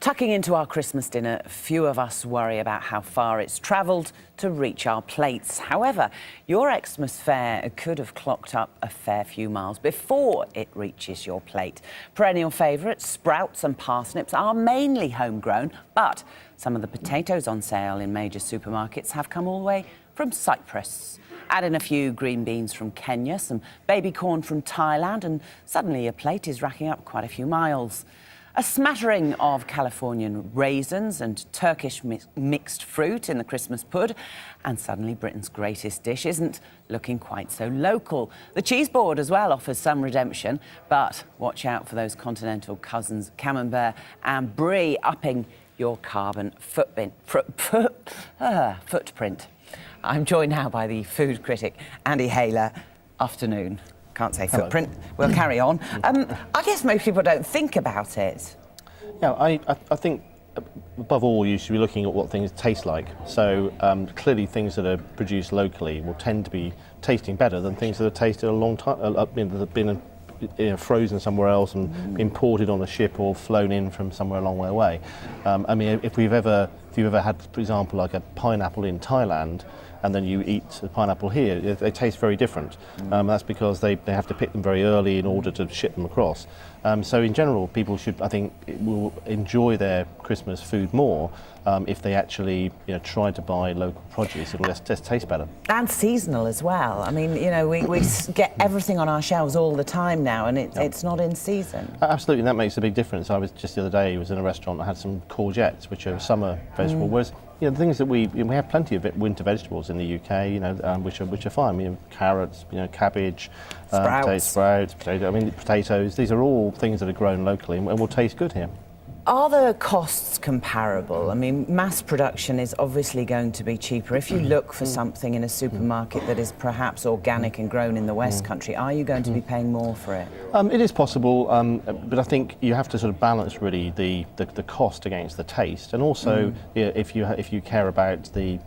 Tucking into our Christmas dinner, few of us worry about how far it's travelled to reach our plates. However, your Xmas fare could have clocked up a fair few miles before it reaches your plate. Perennial favourites, sprouts and parsnips, are mainly homegrown, but some of the potatoes on sale in major supermarkets have come all the way from Cyprus. Add in a few green beans from Kenya, some baby corn from Thailand, and suddenly your plate is racking up quite a few miles. A smattering of Californian raisins and Turkish mixed fruit in the Christmas pud, and suddenly Britain's greatest dish isn't looking quite so local. The cheese board as well offers some redemption, but watch out for those continental cousins, Camembert and Brie, upping your carbon footprint. I'm joined now by the food critic, Andy Hayler. Afternoon. Can't say footprint. Hello. We'll carry on. I guess most people don't think about it. Yeah, I think above all you should be looking at what things taste like. So clearly things that are produced locally will tend to be tasting better than things that are tasted a long time, that have been frozen somewhere else and imported on a ship or flown in from somewhere a long way away. I mean, if you've ever had, for example, like a pineapple in Thailand, and then you eat the pineapple here, they taste very different. That's because they have to pick them very early in order to ship them across. So in general, people should, I think, will enjoy their Christmas food more if they actually try to buy local produce. It'll just taste better. And seasonal as well. I mean, we get everything on our shelves all the time now, and it's not in season. Absolutely, and that makes a big difference. I was just the other day, I was in a restaurant, I had some courgettes, which are a summer vegetable, whereas the things that we have plenty of winter vegetables in the UK, which are fine. Carrots, cabbage, sprouts, potatoes. These are all things that are grown locally and will taste good here. Are the costs comparable? I mean, mass production is obviously going to be cheaper. If you look for something in a supermarket that is perhaps organic and grown in the West Country, are you going to be paying more for it? It is possible, but I think you have to sort of balance really the cost against the taste, and also if you care about the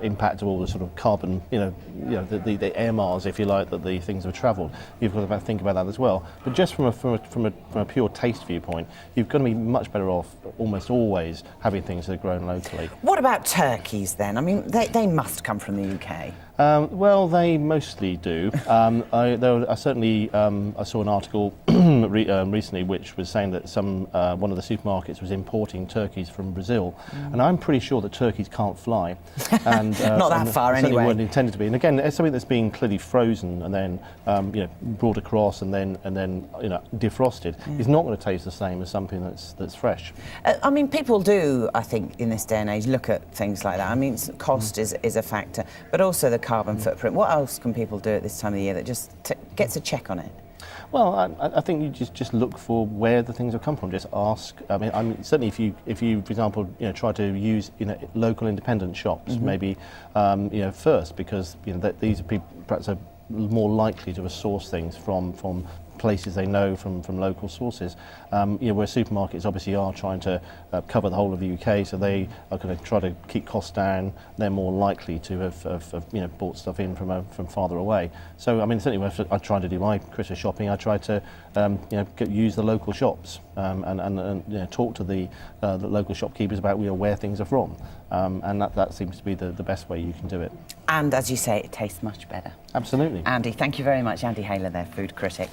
impact of all the sort of carbon, the air miles, if you like, that the things have travelled, you've got to think about that as well. But just from a pure taste viewpoint, you've got to be much better off almost always having things that are grown locally. What about turkeys then? I mean, they must come from the UK. Well, they mostly do. I saw an article recently which was saying that one of the supermarkets was importing turkeys from Brazil, and I'm pretty sure that turkeys can't fly. And, not that far anyway. Certainly weren't intended to be. And again, it's something that's being clearly frozen and then brought across and then defrosted. It's not going to taste the same as something that's fresh. I mean, people do, I think, in this day and age, look at things like that. I mean, cost is a factor, but also the carbon footprint. What else can people do at this time of the year that just gets a check on it? Well, I think you just look for where the things have come from. Just ask. I mean, certainly if you, for example, try to use local independent shops, maybe first, because that these people perhaps are more likely to source things from places they know from local sources. Where supermarkets obviously are trying to cover the whole of the UK, so they are going to try to keep costs down. They're more likely to have bought stuff in from farther away. So I mean, certainly when I try to do my Christmas shopping, I try to use the local shops and talk to the local shopkeepers about where things are from, and that seems to be the best way you can do it. And as you say, it tastes much better. Absolutely. Andy, thank you very much. Andy Hayler there, food critic.